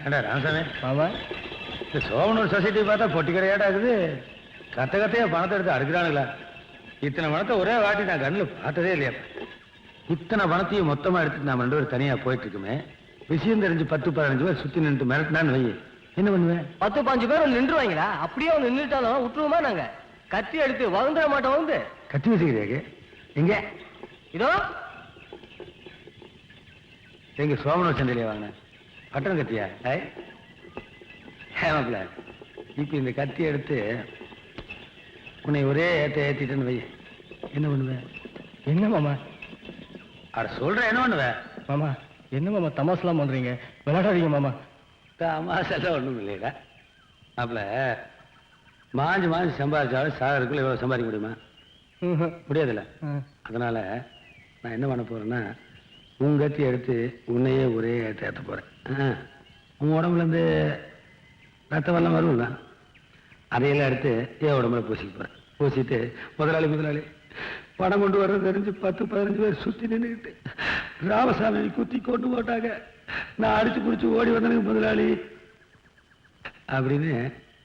ஏண்டா ராமசாமி ஆமா, இந்த சோமனூர் சொசைட்டி பார்த்தா பொட்டி கடையாடா இருக்குது. கத்தையா பணத்தை எடுத்து அடுக்கிறானுங்களா? இத்தனை பணத்தை ஒரே வாட்டி நான் கண்ணில் பார்த்ததே இல்லையா? இத்தனை பணத்தையும் மொத்தமா எடுத்துட்டு நாம 2 பேரும் தனியா போயிட்டு இருக்குமே, விஷயம் தெரிஞ்சு 10-15 பேர் சுத்தி நின்று மிரட்டினான்னு வை, என்ன பண்ணுவேன்? 10-15 பேர் நின்றுவாங்களா? அப்படியே அவங்க நின்றுட்டாலும் விட்டுருவோமா? நாங்க கத்தி எடுத்து வளர்ந்துட மாட்டோம். வந்து கத்தி வச்சுக்கிறீங்க எங்க? இதோ எங்க சோமனூர் சந்தையிலே வாங்கினேன் பட்டன் கத்தியா? ஏமாப்ல, இப்ப இந்த கத்தி எடுத்து உன்னை ஒரே ஏத்திட்டேன்னு வை, என்ன பண்ணுவேன்? என்ன மாமா? அட சொல்றேன், என்ன பண்ணுவேன்? மாமா என்ன மாமா தமாசெல்லாம் பண்றீங்க? விளையாடாதீங்க மாமா. தமாசெல்லாம் ஒண்ணும் இல்லைடா மாப்ள. மாஞ்சு சம்பாதிச்சாலும் சாகருக்குள்ள இவ்வளவு சம்பாதிக்க முடியுமா? முடியாதுல்ல. அதனால நான் என்ன பண்ண போறேன்னா, உன் கத்தி எடுத்து உன்னையே ஒரே ஏத்த போறேன். உன் உடம்புல இருந்து ரத்த வெள்ளம் வரும்ல, அதையெல்லாம் எடுத்து என் உடம்புல பூசிக்க போறேன். பூசிட்டு முதலாளி பணம் கொண்டு வர்றது தெரிஞ்சு 10-15 பேர் சுத்தி நின்றுக்கிட்டு ராமசாமி குத்தி கொண்டு போட்டாங்க. நான் அடிச்சு பிடிச்சி ஓடி வந்தனுக்கு முதலாளி அப்படின்னு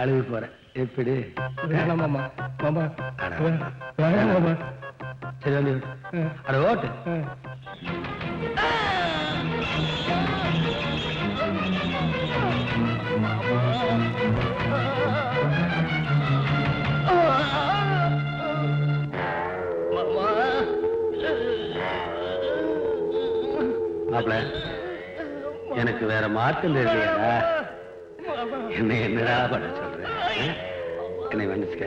அழுது போறேன். எப்படி? வேணாம் மாமா. மாமா வேணாம் மாமா. சரி வந்து அட ஓட்டு. மாப்பிள, எனக்கு வேற மாற்றம் தெரியலையா? என்னடா பண்ண சொல்றேன்? என்னை வந்துச்சுக்க.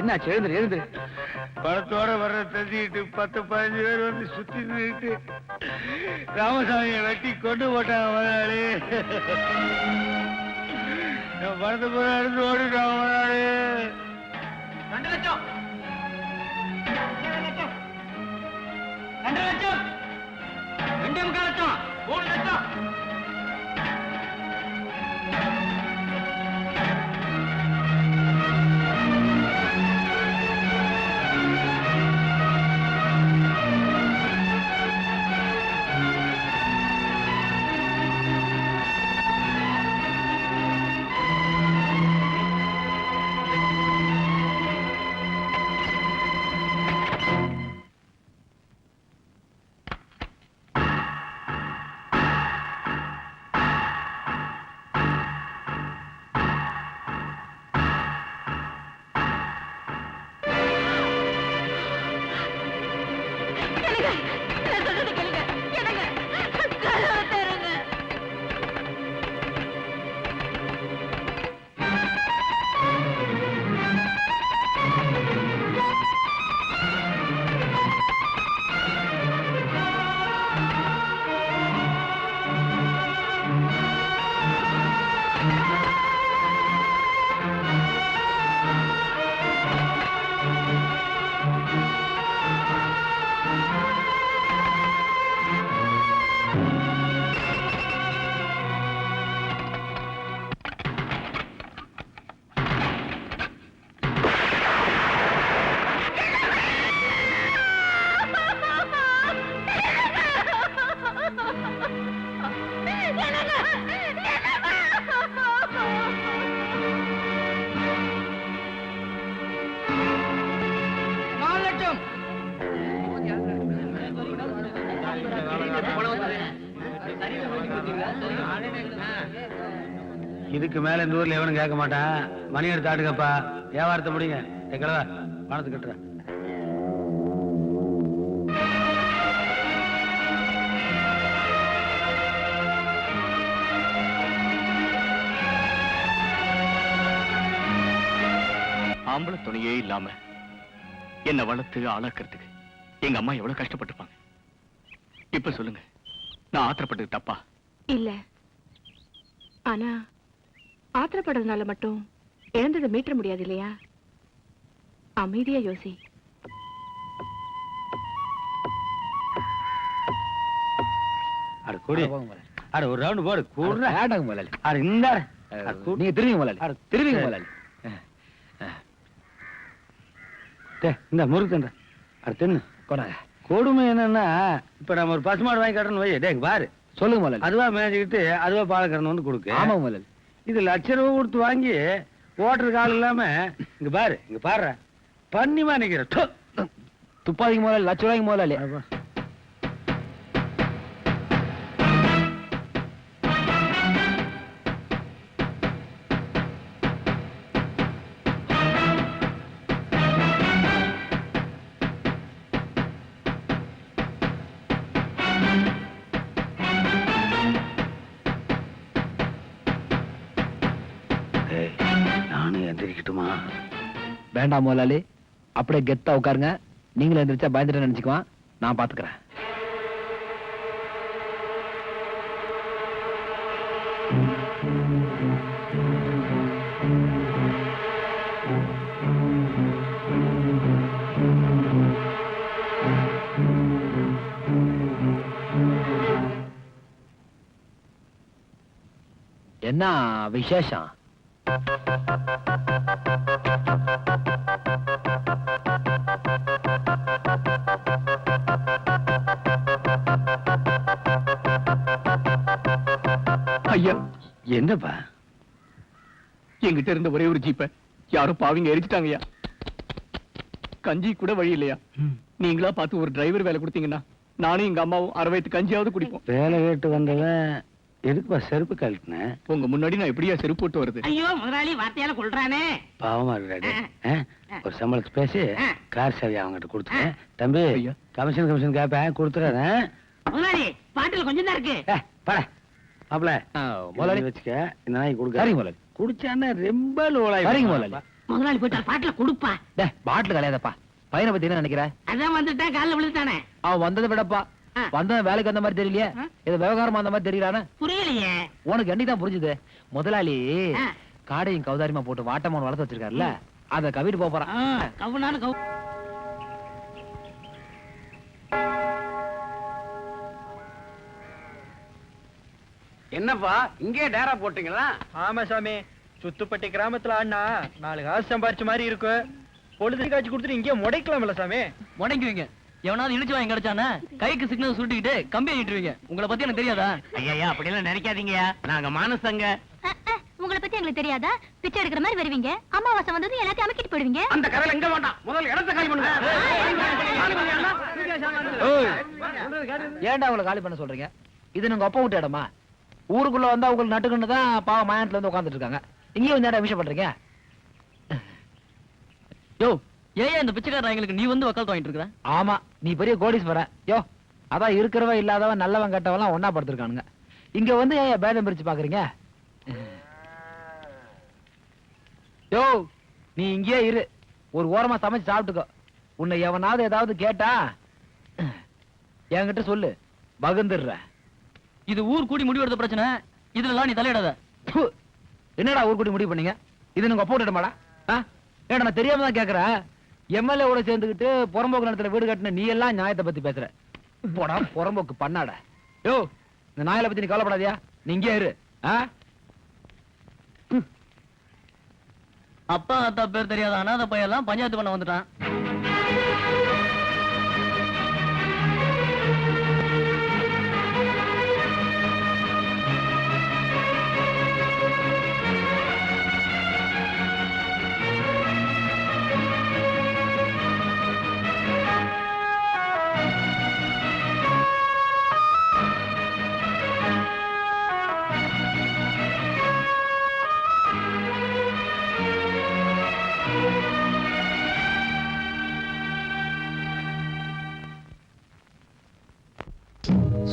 என்னாச்சு? எழுந்துரு. பணத்தோட வர்ற தள்ளிட்டு 10-15 பேர் வந்து சுத்தி நின்றுட்டு ராமசாமியை வெட்டி கொண்டு போட்டாங்க முதலாளி. பணத்தை போய் எடுத்து ஓடிட்டாங்க முதலாளி. 2 லட்சம் 2 லட்சம் 2.25 லட்சம் 3 லட்சம். இதுக்கு மேல இந்த ஊர்ல எவனும் கேட்க மாட்டான். மணி எடுத்து ஆட்டுங்கப்பா, வியாபாரத்தை முடிங்க. எங்களா பணத்தை கட்டுறேன். ஆம்பளை துணையே இல்லாம என்ன வளர்த்து ஆளாக்குறதுக்கு எங்க அம்மா எவ்வளவு கஷ்டப்பட்டிருப்பாங்க. இப்ப சொல்லுங்க, நான் ஆத்திரப்பட்டது தப்பா? இல்ல, ஆனா ஆத்திரப்படுறதுனால மட்டும் இழந்ததை மீட்ட முடியாது இல்லையா? அமைதியா யோசி. அட கூடி அட ஒரு ரவுண்ட் போடு கூடுற வேண்டாங்க முதலாளி. அட இந்த நீங்க திரும்பிங்க முதலாளி. அட திரும்பிங்க முதலாளி. இந்த முறுக்குன்ற அட தின்னு கொண்டாங்க. கொடுமை என்னன்னா இப்ப நம்ம ஒரு பசுமாடு வாங்கி கட்டணும் வை டேய் பாரு சொல்லுங்க முதலாளி. அதுவா மேய்ச்சிக்கிட்டு அதுவா பாலக்கறணும் வந்து கொடுக்கு. ஆமா முதலாளி. இது லட்ச ரூபா கொடுத்து வாங்கி ஓட்டுறதுக்கு ஆள் இல்லாம இங்க பாரு பண்ணிமா நிக்கிற துப்பாதிங்க முதலாளி. லட்ச ரூபாய்க்கு முதலாளி. நானும் எந்திரிக்கட்டுமா? வேண்டாம் முதலாளி, அப்படியே கெத்தா உட்காருங்க. நீங்களும் எந்திரிச்சா பயந்துட்டு நினைச்சுக்குவான். நான் பாத்துக்கிறேன். என்ன விசேஷம்? ஐயா, என்னப்பா? என்கிட்ட இருந்த ஒரே ஒரு ஜீப்ப யாரோ பாவிங்க எரிச்சிட்டாங்கய்யா. கஞ்சி கூட வழி இல்லையா? நீங்களா பார்த்து ஒரு டிரைவர் வேலை கொடுத்தீங்கன்னா நானும் எங்க அம்மாவும் 6 வயது கஞ்சியாவது குடிப்போம். வேலை கேட்டு வந்தவன் எதுக்குப்பா செருப்பு கழட்டினேன்? உங்க முன்னாடி நான் எப்படியா செருப்பு போட்டு வருது? ஐயோ முதலாளி வார்த்தையால கொள்றானே. பாவமா இருக்காடி. ஒரு சம்பளத்தை பேசி கார் சேவை அவங்ககிட்ட கொடுத்துட்டேன். தம்பி ஐயா. கமிஷன் கேப்பேன் கொடுத்துறேன். முதலாளி பாட்டில் கொஞ்சம் தான் இருக்கு. பட மாப்பிள முதலாளி வச்சுக்க. இந்த நாய் கொடுக்க சரிங்க முதலாளி. குடிச்சான்னா ரொம்ப லோலாய். சரிங்க முதலாளி. முதலாளி போயிட்டா பாட்டில கொடுப்பா. பாட்டில் கலையாதப்பா. பையனை பத்தி என்ன நினைக்கிற? அதான் வந்துட்டான் காலில் விழுத்தானே. அவன் வந்ததை விடப்பா, வந்தவன் வேலைக்கு வந்த மாதிரி தெரியலையே. இது விவகாரமா அந்த மாதிரி தெரியலானே. புரியலையே. உனக்கு என்னைக்குதான் புரிஞ்சுது? முதலாளி காடையும் கௌதாரியமா போட்டு வாட்டமான வளர்த்து வச்சிருக்காருல்ல, அத கவிட்டு போறான். கவுனாலும் கவு. என்னப்பா இங்கே டேரா போட்டீங்களா? ஆமா சாமி, சுத்துப்பட்டி கிராமத்துல ஆடினா 4 காசு சம்பாரிச்ச மாதிரி இருக்கு. பொழுது காட்சி கொடுத்துட்டு இங்கே முடைக்கலாம்ல சாமி. முடங்குவீங்க. எவனாவது இழுச்சு வாங்கி கிடைச்சானே கைக்கு சிக்னல் சுட்டிக்கிட்டு கம்பி ஆகிட்டுருவீங்க. உங்களை பத்தி எனக்கு தெரியாதா? ஐயா அப்படி எல்லாம் நினைக்காதீங்கயா, நாங்க மானசங்க. உங்களை பத்தி எங்களுக்கு தெரியாதா? பிச்சை எடுக்கிற மாதிரி வருவீங்க, அமாவாசை வந்தது எல்லாத்தையும் அமைக்கிட்டு போயிடுவீங்க. அந்த கதையில எங்க வேண்டாம், முதல்ல இடத்த காலி பண்ணுங்க. ஏன்டா உங்களை காலி பண்ண சொல்றீங்க? இது உங்க அப்பா விட்ட இடமா? ஊருக்குள்ள வந்தா உங்களுக்கு நட்டுக்கன்னு தான் பாவம் மாயத்துல வந்து உட்காந்துட்டு இருக்காங்க. இங்கேயும் வந்து நேரம் விஷயம் பண்றீங்க. யோ, ஏன் இந்த பிச்சைக்கார எங்களுக்கு நீ வந்து வக்காலத்து வாங்கிட்டு இருக்க? ஆமா, நீ பெரிய கோடீஸ்வரன். யோ, அதான் இருக்கிறவன் இல்லாதவன் நல்லவன் கெட்டவன் ஒன்னா படுத்திருக்கானுங்க. இங்க வந்து ஏன் பேதம் பிரிச்சு பாக்குறீங்க? யோ, நீ இங்கேயே இரு, ஒரு ஓரமா சமைச்சு சாப்பிட்டுக்கோ. உன்னை எவனாவது ஏதாவது கேட்டா என்கிட்ட சொல்லு, பகுந்துடுற. இது ஊர் கூடி முடிவெடுத்த பிரச்சனை, இதுல நீ தலையிடாத. என்னடா ஊர் கூடி முடிவு பண்ணீங்க? இது நீங்க ஒப்ப விடமாடா? ஏடா நான் தெரியாம தான் கேக்குறேன். எம்எல்ஏ ஓட சேர்ந்துக்கிட்டு புறம்போக்கு நிலத்துல வீடு கட்டின நீ எல்லாம் நியாயத்தை பத்தி பேசுற. போடா புறம்போக்கு பண்ணாட. யோ, இந்த நாயில பத்தி நீ கவலைப்படாதியா, நீ இங்கே இரு. அப்பா அத்தா பேர் தெரியாத அனாதை பையெல்லாம் பஞ்சாயத்து பண்ண வந்துட்டான்.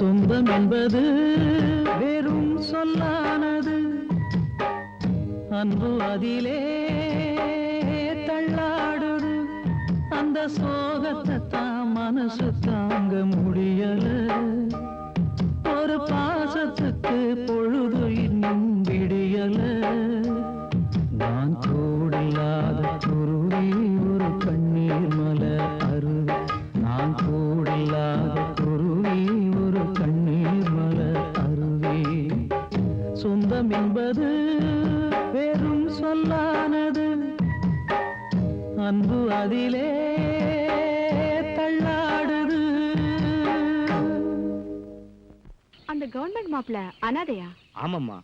சொந்தம் என்பது வெறும் சொல்லானது, அன்பு அதிலே தள்ளாடுது, அந்த சோகத்தை தான் மனசு தாங்க முடியல ஒரு பாசத்துக்கு பொழுது இன்னும் விடியல நான் கூடில்லாத குருவி ஒரு கண்ணீர் மலை அருவி நான் கூடில்லாத குருவி ஒரு கண்ணீர் மலை அருவி சொந்தம் என்பது வெறும் சொல்லானது அன்பு அதிலே தள்ளாடுது. அந்த கவர்மெண்ட் மாப்ள அனாதையா? ஆமாம்மா,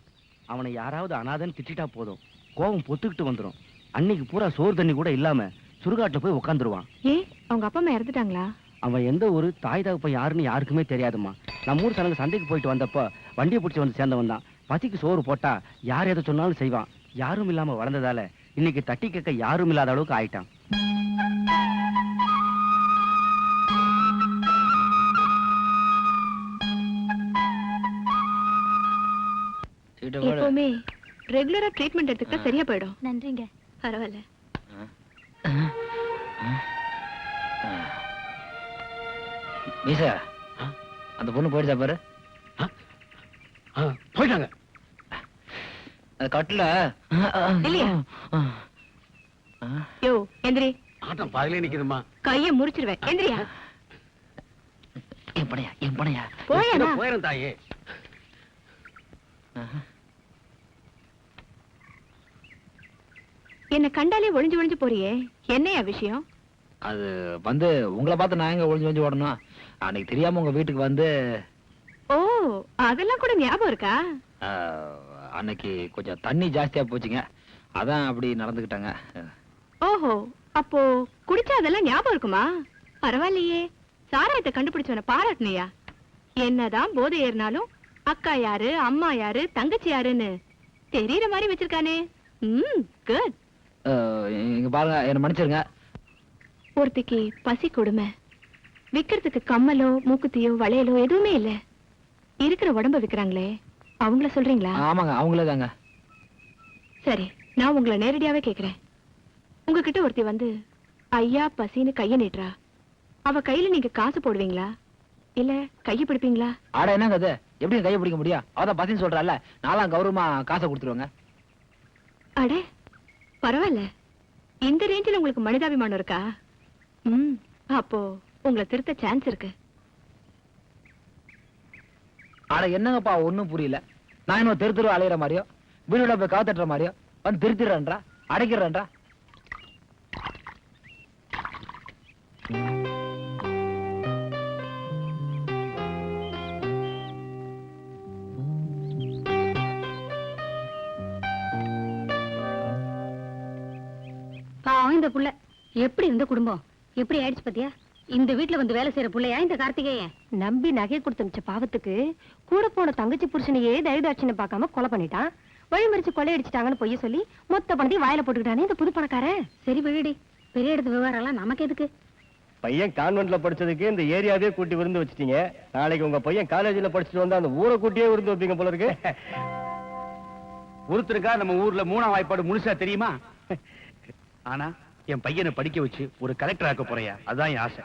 அவனை யாராவது அனாதன்னு திட்டா போதும், கோபம் பொத்துக்கிட்டு வந்துடும். அன்னைக்கு பூரா சோறு தண்ணி கூட இல்லாம சுடுகாட்டுல போய் உட்காந்துருவான். ஏன் அவங்க அப்பா அம்மா இறந்துட்டாங்களா? அவன் எந்த ஊரு, தாய் தகப்பன் யாருன்னு யாருக்குமே தெரியாதும்மா. நம்ம ஊர் சனங்க சந்தைக்கு போயிட்டு வந்தப்ப வண்டியை பிடிச்சி வந்து சேர்ந்தவன் தான். பசிக்கு சோறு போட்டா யார் எதை சொன்னாலும் செய்வான். யாரும் இல்லாம வளர்ந்ததால இன்னைக்கு தட்டி கேட்க யாரும் இல்லாத அளவுக்கு ஆயிட்டான். எப்பவுமே ரெகுலரா ட்ரீட்மெண்ட் எடுத்துக்கிட்டா சரியா போயிடும். நன்றிங்க. பரவாயில்ல. மீசா, அந்த பொண்ணு போயிடுச்சா பாரு. போயிட்டாங்க. அது கட்டல இல்லையா? யோ எந்திரி. ஆட்டம் பாதிலே நிக்குதுமா. கையை முறிச்சிருவேன். எந்திரியா. என் பணையா, என் பணையா. போயா போயிரும் தாயே. என்ன கண்டாலே ஒளிஞ்சு ஒளிஞ்சு போறியே, என்னையா விஷயம்? அது வந்து உங்களை பார்த்து நான் எங்க ஒளிஞ்சு ஒளிஞ்சு ஓடணும். அன்னைக்கு தெரியாம உங்க வீட்டுக்கு வந்து. ஓ, அதெல்லாம் கூட ஞாபகம் இருக்கா? அன்னைக்கு கொஞ்சம் தண்ணி ஜாஸ்தியா போச்சுங்க, அதான் அப்படி நடந்துக்கிட்டாங்க. ஓஹோ, அப்போ குடிச்சா அதெல்லாம் ஞாபகம் இருக்குமா? பரவாயில்லையே, சாராயத்தை கண்டுபிடிச்சவன பாராட்டணையா? என்னதான் போதை ஏறினாலும் அக்கா யாரு, அம்மா யாரு, தங்கச்சி யாருன்னு தெரியற மாதிரி வச்சிருக்கானே. குட். இங்க பாருங்க, என்ன மன்னிச்சிருங்க. ஒருத்திக்கு பசி கொடுமை, விக்கிறதுக்கு கம்மலோ மூக்குத்தியோ வளையலோ எதுவுமே இல்ல, இருக்கிற உடம்ப விக்கிறாங்களே அவங்கள சொல்றீங்களா? ஆமாங்க, அவங்களே தாங்க. சரி, நான் உங்களை நேரடியாவே கேக்குறேன். உங்ககிட்ட ஒருத்தி வந்து ஐயா பசின்னு கைய நீட்டுறா, அவ கையில நீங்க காசு போடுவீங்களா இல்ல கைய பிடிப்பீங்களா? ஆட என்னங்க அது, எப்படி கையை பிடிக்க முடியும்? அவதான் பசின்னு சொல்றால, நான்லாம் கௌரவமா காசை கொடுத்துருவாங்க. அட பரவாயில்ல, இந்த ரேஞ்சில் உங்களுக்கு மனிதாபிமானம் இருக்கா? அப்போ உங்களை திருத்த சான்ஸ் இருக்கு. ஆட என்னங்கப்பா ஒண்ணும் புரியல. நான் இன்னும் தெரு தெரு அலையிற மாதிரியோ, வீடுல போய் காத்துட்டுற மாதிரியோ வந்து திருத்திடுறேன்றா, அடைக்கிறேன்றா. பாவம் இந்த புள்ள, எப்படி இருந்த குடும்பம் எப்படி ஆயிடுச்சு பாத்தியா? இந்த வீட்டுல வந்து வேலை செய்யற புள்ளையா இந்த கார்த்திகேயன்? நம்பி நகை கொடுத்த பாவத்துக்கு கூட போன தங்கச்சி புருஷனையே தயதாட்சின்னு பார்க்காம கொலை பண்ணிட்டான். வழிமறிச்சு கொள்ளையடிச்சிட்டாங்கன்னு பொய்ய சொல்லி மொத்த பணத்தையும் வாயில போட்டுக்கிட்டானே இந்த புது பணக்காரன். சரி விழுடி, பெரிய இடத்து விவகாரம் எல்லாம் நமக்கு எதுக்கு? பையன் கான்வென்ட்ல படிச்சதுக்கு இந்த ஏரியாவே கூட்டி விருந்து வச்சிட்டீங்க. நாளைக்கு உங்க பையன் காலேஜ்ல படிச்சுட்டு வந்தா அந்த ஊரை கூட்டியே விருந்து வைப்பீங்க போல இருக்கு. ஒருத்தருக்கா நம்ம ஊர்ல 3ஆம் வாய்ப்பாடு முழுசா தெரியுமா? ஆனா என் பையனை படிக்க வச்சு ஒரு கலெக்டர் ஆக்க போறியா, அதான் என் ஆசை.